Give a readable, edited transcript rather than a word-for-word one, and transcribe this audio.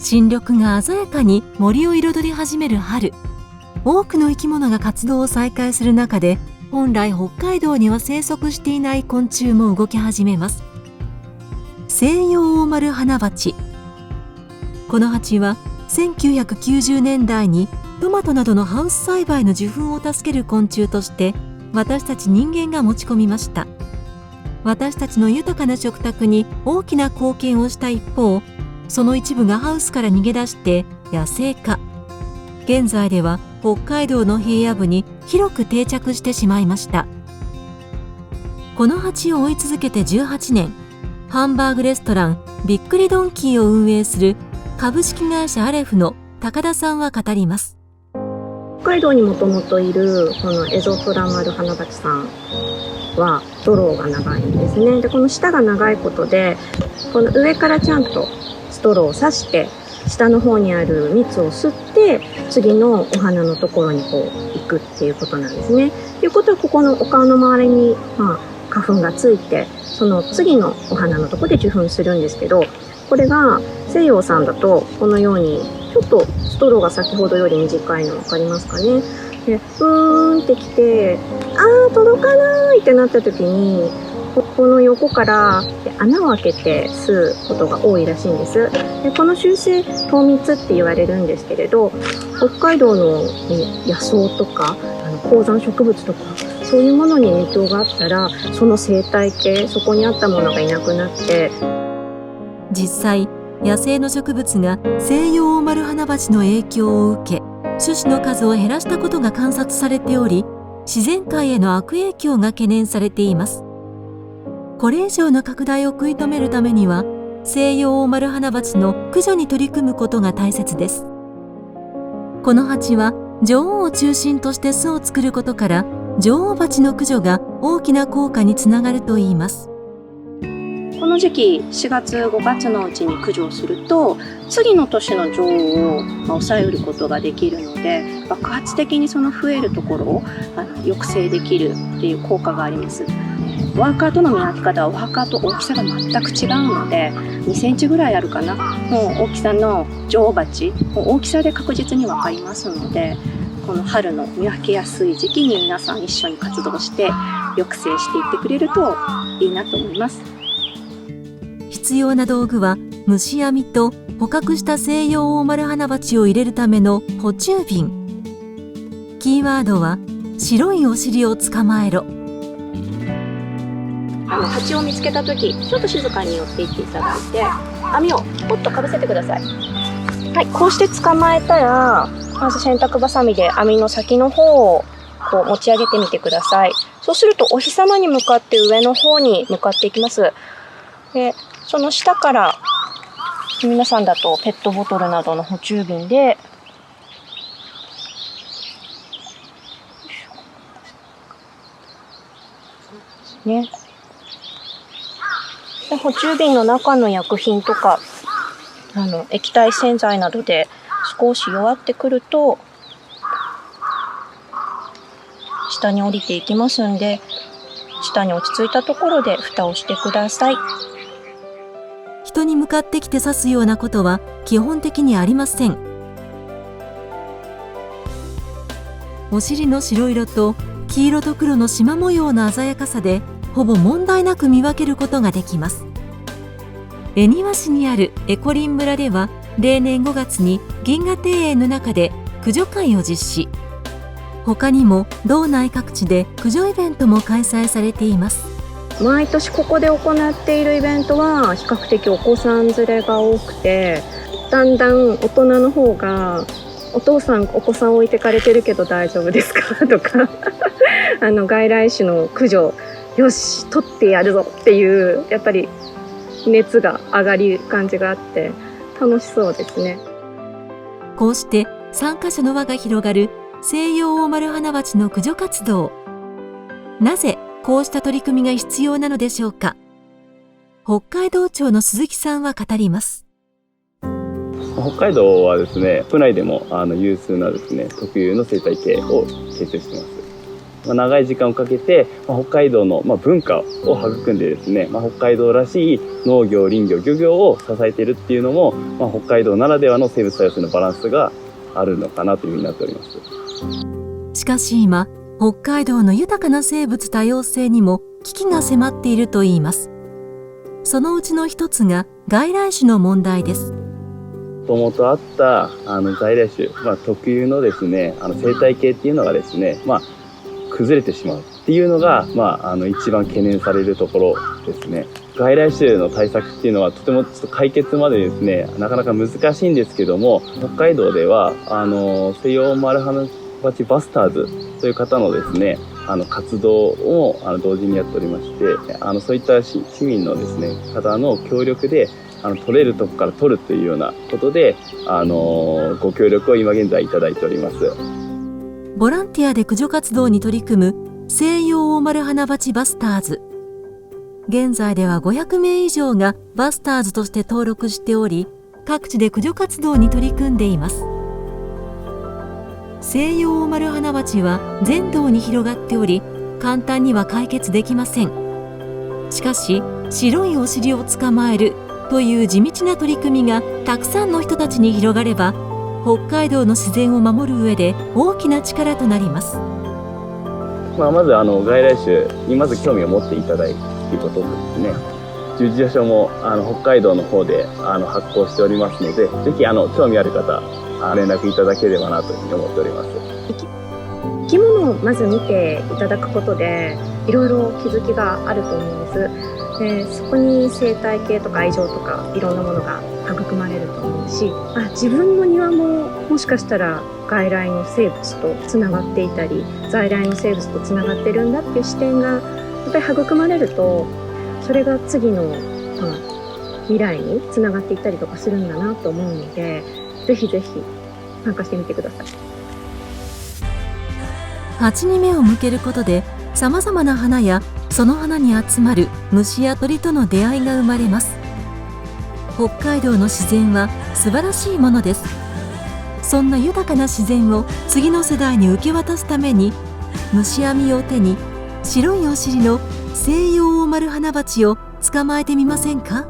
新緑が鮮やかに森を彩り始める春、多くの生き物が活動を再開する中で、本来北海道には生息していない昆虫も動き始めます。セイヨウオオマルハナバチ。この蜂は1990年代にトマトなどのハウス栽培の受粉を助ける昆虫として私たち人間が持ち込みました。私たちの豊かな食卓に大きな貢献をした一方、その一部がハウスから逃げ出して野生化。現在では北海道の平野部に広く定着してしまいました。この蜂を追い続けて18年、ハンバーグレストランびっくりドンキーを運営する株式会社アレフの高田さんは語ります。北海道にもともといるこのエゾプラマルハナバチさんはストローが長いんですね。でこの舌が長いことで、この上からちゃんとストローを刺して下の方にある蜜を吸って次のお花のところにこう行くっていうことなんですね。ということはここのお顔の周りに、花粉がついて、その次のお花のところで受粉するんですけど、これが西洋さんだとこのようにちょっとストローが先ほどより短いの分かりますかね。でブーンってきて、届かないってなった時にここの横から穴を開けて吸うことが多いらしいんです。でこの習性糖蜜って言われるんですけれど、北海道の野草とか高山植物とかそういうものに影響があったら、その生態系、そこにあったものがいなくなって、実際野生の植物がセイヨウオオマルハナバチの影響を受け、種子の数を減らしたことが観察されており、自然界への悪影響が懸念されています。これ以上の拡大を食い止めるためには、セイヨウオオマルハナバチの駆除に取り組むことが大切です。この蜂は女王を中心として巣を作ることから、女王蜂の駆除が大きな効果につながるといいます。この時期4月5月のうちに駆除をすると、次の年の女王を抑えることができるので、爆発的にその増えるところを抑制できるっていう効果があります。ワーカーとの見分け方はワーカーと大きさが全く違うので、2センチぐらいあるかなの大きさの女王蜂、大きさで確実に分かりますので、この春の見分けやすい時期に皆さん一緒に活動して抑制していってくれるといいなと思います。必要な道具は虫網と捕獲したセイヨウオオマルハナバチを入れるための捕虫瓶。キーワードは白いお尻を捕まえろ。蜂を見つけた時、ちょっと静かに寄っていっていただいて、網をポッとかぶせてください。はい、こうして捕まえたら、まず洗濯バサミで網の先の方をこう持ち上げてみてください。そうするとお日様に向かって上の方に向かっていきます。でその下から皆さんだとペットボトルなどの捕虫瓶でね、で捕虫瓶の中の薬品とか液体洗剤などで少し弱ってくると下に降りていきますんで、下に落ち着いたところで蓋をしてください。人に向かってきて刺すようなことは基本的にありません。お尻の白色と黄色と黒の縞模様の鮮やかさでほぼ問題なく見分けることができます。恵庭市にあるエコリン村では例年5月に銀河庭園の中で駆除会を実施。他にも道内各地で駆除イベントも開催されています。毎年ここで行っているイベントは比較的お子さん連れが多くて、だんだん大人の方がお父さんお子さん置いてかれてるけど大丈夫ですかとか外来種の駆除よし取ってやるぞっていうやっぱり熱が上がる感じがあって楽しそうですね。こうして参加者の輪が広がるセイヨウオオマルハナバチの駆除活動。なぜこうした取り組みが必要なのでしょうか。北海道庁の鈴木さんは語ります。北海道はですね、国内でも有数なですね特有の生態系を形成しています。長い時間をかけて、北海道の文化を育んでですね、北海道らしい農業、林業、漁業を支えているっていうのも、北海道ならではの生物多様性のバランスがあるのかなというふうになっております。しかし今、北海道の豊かな生物多様性にも危機が迫っているといいます。そのうちの一つが外来種の問題です。もともとあった在来種、特有のですね生態系っていうのがですね、崩れてしまうっていうのが、一番懸念されるところですね。外来種の対策っていうのはとてもちょっと解決までですねなかなか難しいんですけども、北海道では西洋マルハナバチバスターズという方のですね活動を同時にやっておりまして、そういった市民のですね方の協力で取れるとこから取るというようなことでご協力を今現在いただいております。ボランティアで駆除活動に取り組む西洋オオマルハナバチバスターズ。現在では500名以上がバスターズとして登録しており、各地で駆除活動に取り組んでいます。西洋オオマルハナバチは全道に広がっており、簡単には解決できません。しかし、白いお尻を捕まえるという地道な取り組みがたくさんの人たちに広がれば、北海道の自然を守る上で大きな力となります。まず外来種にまず興味を持っていただいてということですね。従事者証も北海道の方で発行しておりますので、ぜひ興味ある方連絡いただければなというふうに思っております。生き物をまず見ていただくことでいろいろ気づきがあると思うんです。でそこに生態系とか愛情とかいろんなものが育まれると思うし、自分の庭ももしかしたら外来の生物とつながっていたり在来の生物とつながってるんだっていう視点がやっぱり育まれると、それが次の、未来につながっていったりとかするんだなと思うので、ぜひぜひ参加してみてください。鉢に目を向けることで、さまざまな花やその花に集まる虫や鳥との出会いが生まれます。北海道の自然は素晴らしいものです。そんな豊かな自然を次の世代に受け渡すために、虫網を手に白いお尻の西洋オオマルハナバチを捕まえてみませんか？